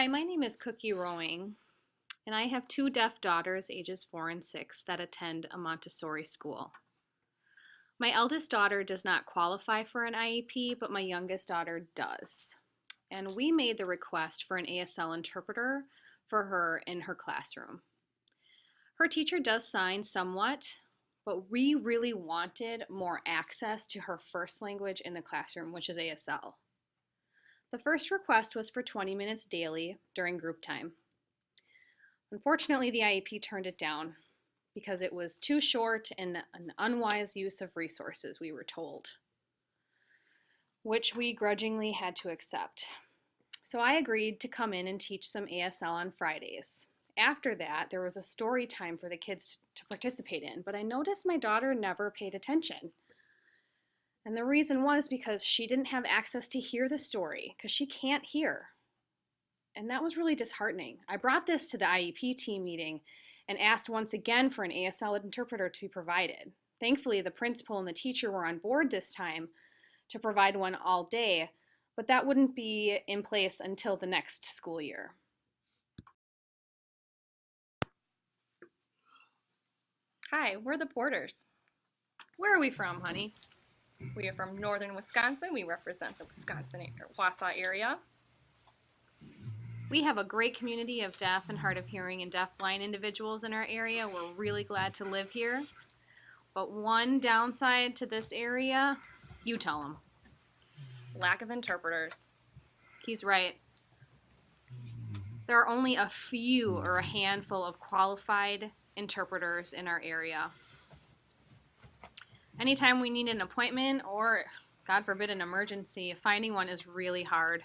Hi, my name is Cookie Rowing, and I have two deaf daughters, ages 4 and 6, that attend a Montessori school. My eldest daughter does not qualify for an IEP, but my youngest daughter does. And we made the request for an ASL interpreter for her in her classroom. Her teacher does sign somewhat, but we really wanted more access to her first language in the classroom, which is ASL. The first request was for 20 minutes daily during group time. Unfortunately, the IEP turned it down because it was too short and an unwise use of resources, we were told, which we grudgingly had to accept. So I agreed to come in and teach some ASL on Fridays. After that, there was a story time for the kids to participate in, but I noticed my daughter never paid attention. And the reason was because she didn't have access to hear the story, because she can't hear. And that was really disheartening. I brought this to the IEP team meeting and asked once again for an ASL interpreter to be provided. Thankfully, the principal and the teacher were on board this time to provide one all day, but that wouldn't be in place until the next school year. Hi, we're the Porters. Where are we from, honey? We are from northern Wisconsin. We represent the Wausau area. We have a great community of deaf and hard of hearing and deaf-blind individuals in our area. We're really glad to live here. But one downside to this area, you tell him. Lack of interpreters. He's right. There are only a few or a handful of qualified interpreters in our area. Anytime we need an appointment or, God forbid, an emergency, finding one is really hard.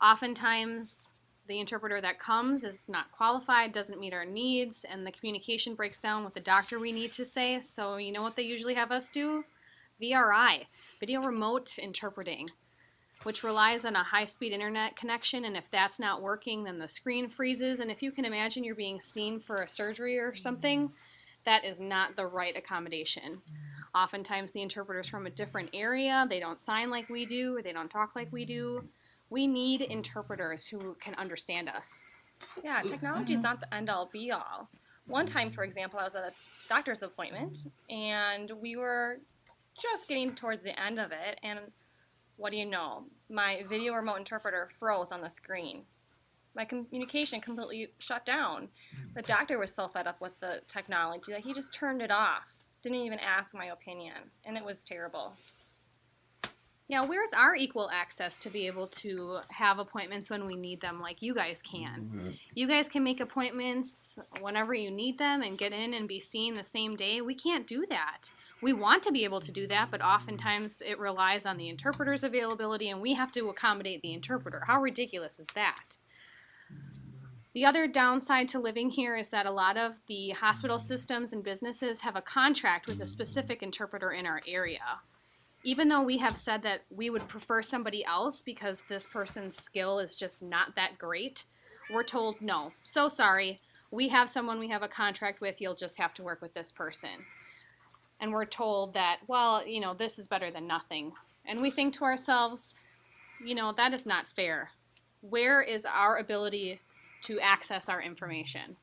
Oftentimes, the interpreter that comes is not qualified, doesn't meet our needs, and the communication breaks down with the doctor we need to say. So you know what they usually have us do? VRI, video remote interpreting, which relies on a high-speed internet connection, and if that's not working, then the screen freezes, and if you can imagine you're being seen for a surgery or something, that is not the right accommodation. Oftentimes the interpreter's from a different area, they don't sign like we do, or they don't talk like we do. We need interpreters who can understand us. Yeah, technology is not the end-all be-all. One time, for example, I was at a doctor's appointment, and we were just getting towards the end of it, and what do you know? My video remote interpreter froze on the screen. My communication completely shut down. The doctor was so fed up with the technology that he just turned it off. Didn't even ask my opinion, and it was terrible. Yeah, where's our equal access to be able to have appointments when we need them like you guys can? Mm-hmm. You guys can make appointments whenever you need them and get in and be seen the same day. We can't do that. We want to be able to do that, but oftentimes it relies on the interpreter's availability and we have to accommodate the interpreter. How ridiculous is that? The other downside to living here is that a lot of the hospital systems and businesses have a contract with a specific interpreter in our area. Even though we have said that we would prefer somebody else because this person's skill is just not that great, we're told, no, so sorry, we have someone we have a contract with, you'll just have to work with this person. And we're told that, well, you know, this is better than nothing. And we think to ourselves, you know, that is not fair. Where is our ability to access our information?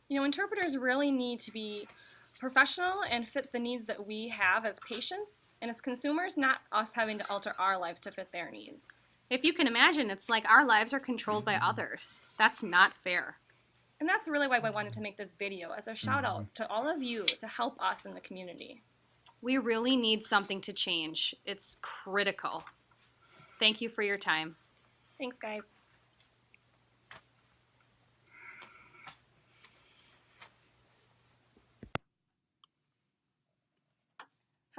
You know, interpreters really need to be professional and fit the needs that we have as patients and as consumers, not us having to alter our lives to fit their needs. If you can imagine, it's like our lives are controlled by others. That's not fair. And that's really why I wanted to make this video as a shout out to all of you to help us in the community. We really need something to change. It's critical. Thank you for your time. Thanks, guys.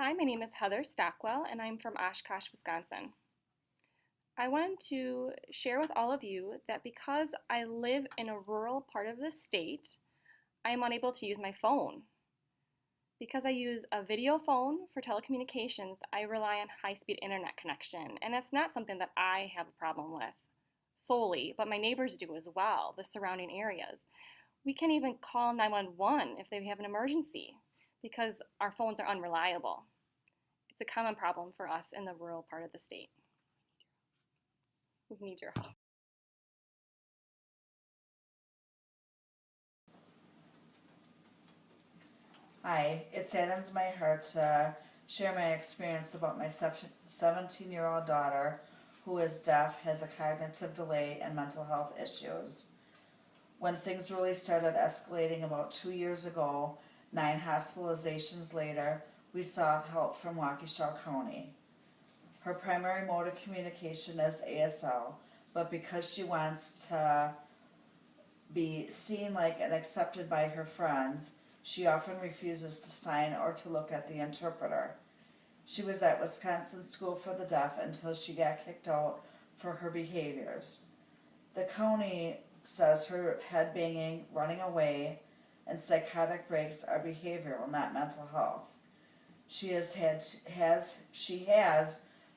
Hi, my name is Heather Stockwell, and I'm from Oshkosh, Wisconsin. I wanted to share with all of you that because I live in a rural part of the state, I am unable to use my phone. Because I use a video phone for telecommunications, I rely on high-speed internet connection, and that's not something that I have a problem with solely, but my neighbors do as well, the surrounding areas. We can't even call 911 if they have an emergency because our phones are unreliable. It's a common problem for us in the rural part of the state. We need your help. Hi, it saddens my heart to share my experience about my 17-year-old daughter who is deaf, has a cognitive delay, and mental health issues. When things really started escalating about 2 years ago, 9 hospitalizations later, we sought help from Waukesha County. Her primary mode of communication is ASL, but because she wants to be seen like and accepted by her friends, she often refuses to sign or to look at the interpreter. She was at Wisconsin School for the Deaf until she got kicked out for her behaviors. The county says her head banging, running away, and psychotic breaks are behavioral, not mental health. She has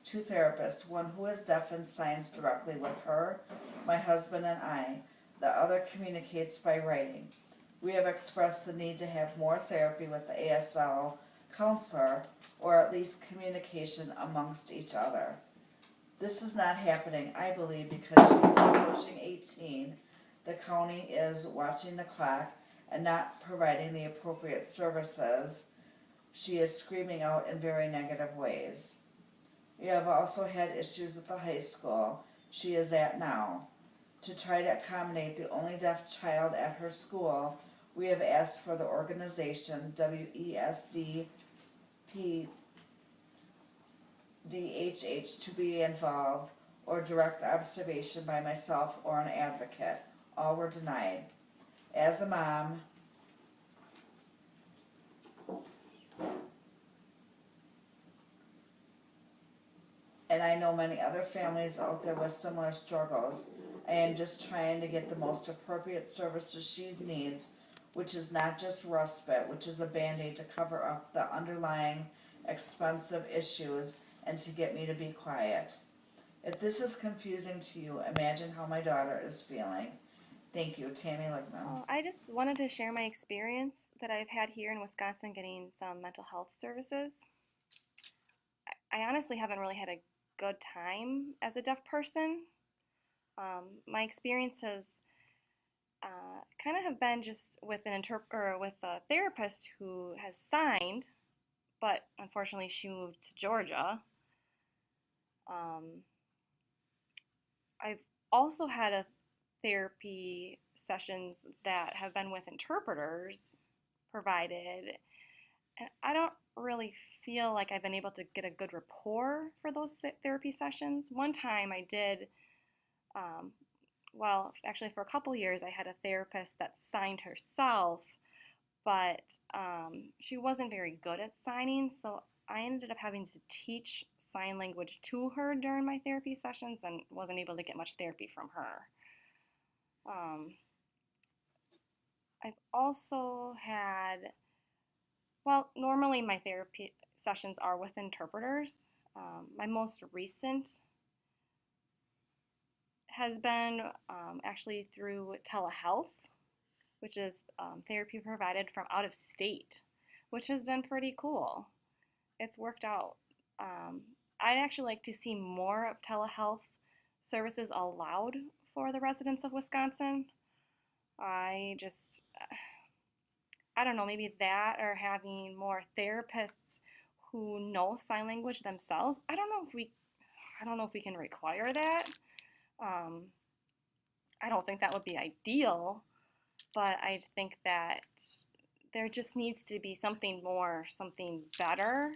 two therapists, one who is deaf and signs directly with her, my husband and I. The other communicates by writing. We have expressed the need to have more therapy with the ASL counselor, or at least communication amongst each other. This is not happening, I believe, because she is approaching 18. The county is watching the clock and not providing the appropriate services. She is screaming out in very negative ways. We have also had issues with the high school she is at now. To try to accommodate the only deaf child at her school, we have asked for the organization WESDPDHH to be involved, or direct observation by myself or an advocate. All were denied. As a mom, and I know many other families out there with similar struggles, I am just trying to get the most appropriate services she needs, which is not just respite, which is a band-aid to cover up the underlying expensive issues and to get me to be quiet. If this is confusing to you, imagine how my daughter is feeling. Thank you, Tammy Lickman. I just wanted to share my experience that I've had here in Wisconsin getting some mental health services. I honestly haven't really had a good time as a deaf person. My experiences kind of have been just with with a therapist who has signed, but unfortunately she moved to Georgia. Um, I've also had a therapy sessions that have been with interpreters provided, and I don't really feel like I've been able to get a good rapport for those therapy sessions. One time I did, um, well, actually for a couple years I had a therapist that signed herself, but she wasn't very good at signing, so I ended up having to teach sign language to her during my therapy sessions and wasn't able to get much therapy from her. Um, I've also had, well, normally my therapy sessions are with interpreters. My most recent has been actually through telehealth, which is therapy provided from out of state, which has been pretty cool. It's worked out. Um, I'd actually like to see more of telehealth services allowed for the residents of Wisconsin. I just, I don't know, maybe that or having more therapists who know sign language themselves. I don't know if we can require that. Um, I don't think that would be ideal, but I think that there just needs to be something more, something better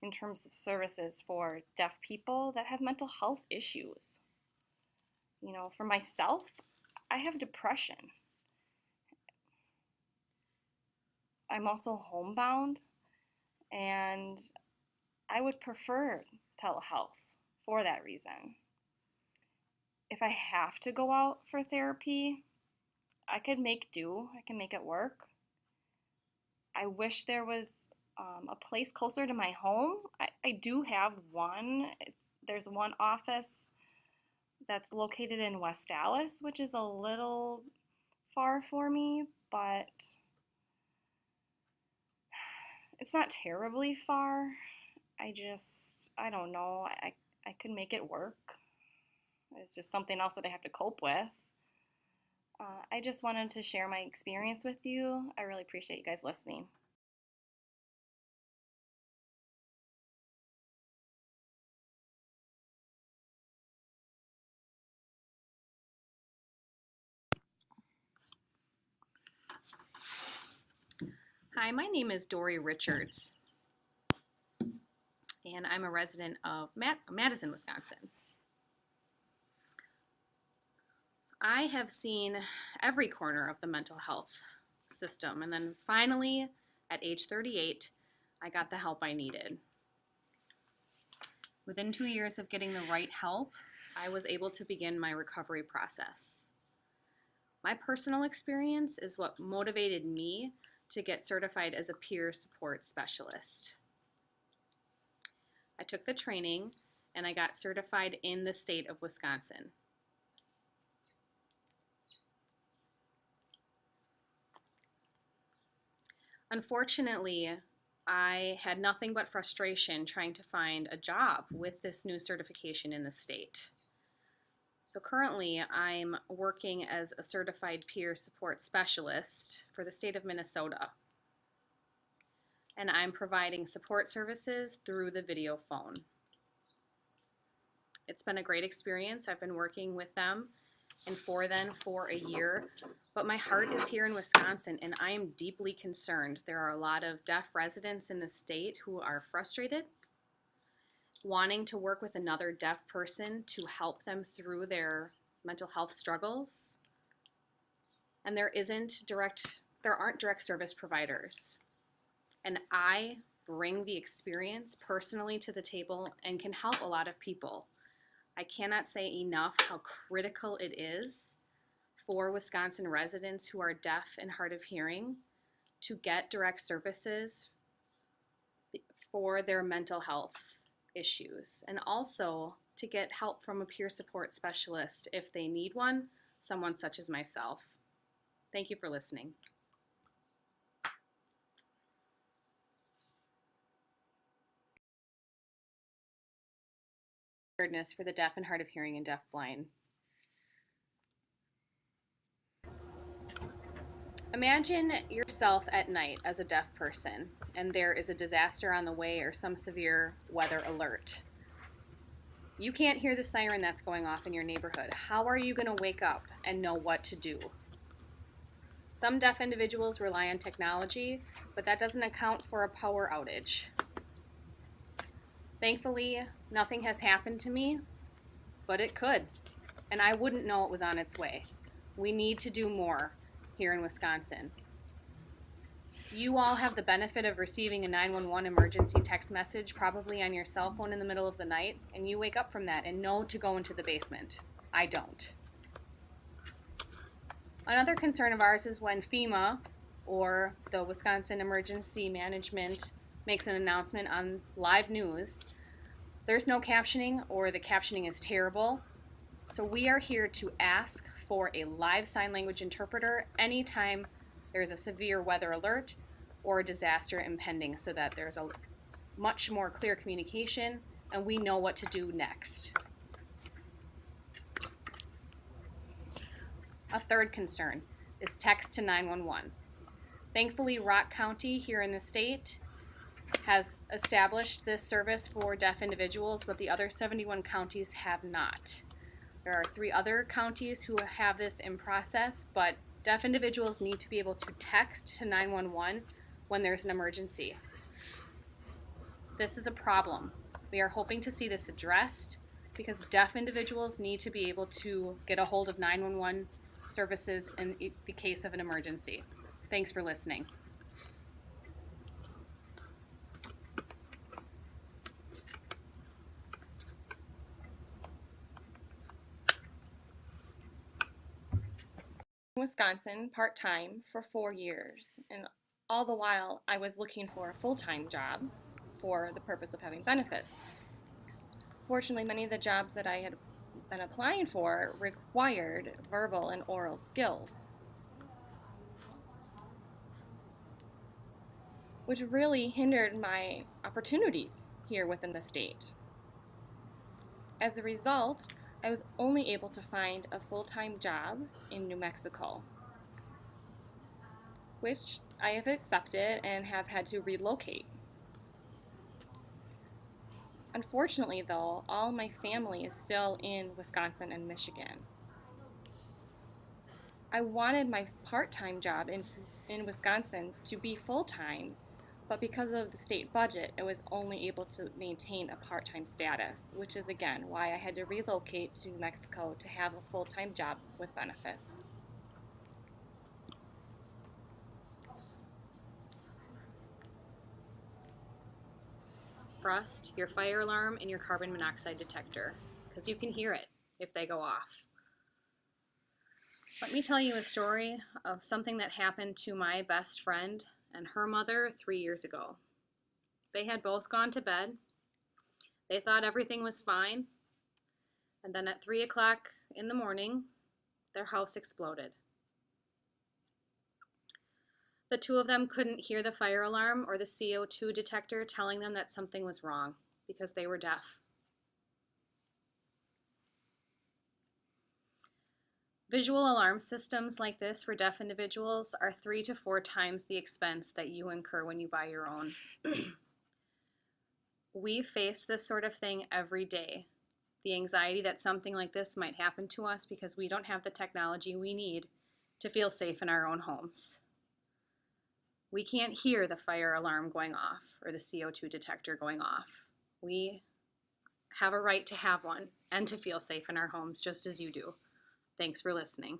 in terms of services for deaf people that have mental health issues. You know, for myself, I have depression. I'm also homebound, and I would prefer telehealth for that reason. If I have to go out for therapy, I could make do, I can make it work. I wish there was a place closer to my home. I do have one. There's one office that's located in West Dallas, which is a little far for me, but it's not terribly far. I don't know. I could make it work. It's just something else that I have to cope with. I just wanted to share my experience with you. I really appreciate you guys listening. Hi, my name is Dory Richards, and I'm a resident of Madison, Wisconsin. I have seen every corner of the mental health system, and then finally, at age 38, I got the help I needed. Within 2 years of getting the right help, I was able to begin my recovery process. My personal experience is what motivated me to get certified as a peer support specialist. I took the training and I got certified in the state of Wisconsin. Unfortunately, I had nothing but frustration trying to find a job with this new certification in the state. So currently, I'm working as a certified peer support specialist for the state of Minnesota. And I'm providing support services through the video phone. It's been a great experience. I've been working with them and for them for a year, but my heart is here in Wisconsin and I am deeply concerned. There are a lot of deaf residents in the state who are frustrated, wanting to work with another deaf person to help them through their mental health struggles. And there aren't direct service providers. And I bring the experience personally to the table and can help a lot of people. I cannot say enough how critical it is for Wisconsin residents who are deaf and hard of hearing to get direct services for their mental health issues, and also to get help from a peer support specialist if they need one, someone such as myself. Thank you for listening. For the deaf and hard of hearing and deafblind. Imagine yourself at night as a deaf person, and there is a disaster on the way or some severe weather alert. You can't hear the siren that's going off in your neighborhood. How are you going to wake up and know what to do? Some deaf individuals rely on technology, but that doesn't account for a power outage. Thankfully, nothing has happened to me, but it could, and I wouldn't know it was on its way. We need to do more here in Wisconsin. You all have the benefit of receiving a 911 emergency text message, probably on your cell phone in the middle of the night, and you wake up from that and know to go into the basement. I don't. Another concern of ours is when FEMA, or the Wisconsin Emergency Management, makes an announcement on live news. There's no captioning, or the captioning is terrible. So we are here to ask for a live sign language interpreter anytime there's a severe weather alert or a disaster impending, so that there's a much more clear communication and we know what to do next. A third concern is text to 911. Thankfully, Rock County here in the state has established this service for deaf individuals, but the other 71 counties have not. There are 3 other counties who have this in process, but deaf individuals need to be able to text to 911 when there's an emergency. This is a problem. We are hoping to see this addressed because deaf individuals need to be able to get a hold of 911 services in the case of an emergency. Thanks for listening. Wisconsin part-time for 4 years, and all the while I was looking for a full-time job for the purpose of having benefits. Fortunately, many of the jobs that I had been applying for required verbal and oral skills, which really hindered my opportunities here within the state. As a result, I was only able to find a full-time job in New Mexico, which I have accepted and have had to relocate. Unfortunately, though, all my family is still in Wisconsin and Michigan. I wanted my part-time job in Wisconsin to be full-time, but because of the state budget, it was only able to maintain a part-time status, which is again why I had to relocate to New Mexico to have a full-time job with benefits. Trust your fire alarm and your carbon monoxide detector, because you can hear it if they go off. Let me tell you a story of something that happened to my best friend and her mother 3 years ago. They had both gone to bed. They thought everything was fine. And then at 3 o'clock in the morning, their house exploded. The two of them couldn't hear the fire alarm or the CO2 detector telling them that something was wrong because they were deaf. Visual alarm systems like this for deaf individuals are 3 to 4 times the expense that you incur when you buy your own. We face this sort of thing every day. The anxiety that something like this might happen to us because we don't have the technology we need to feel safe in our own homes. We can't hear the fire alarm going off or the CO2 detector going off. We have a right to have one and to feel safe in our homes just as you do. Thanks for listening.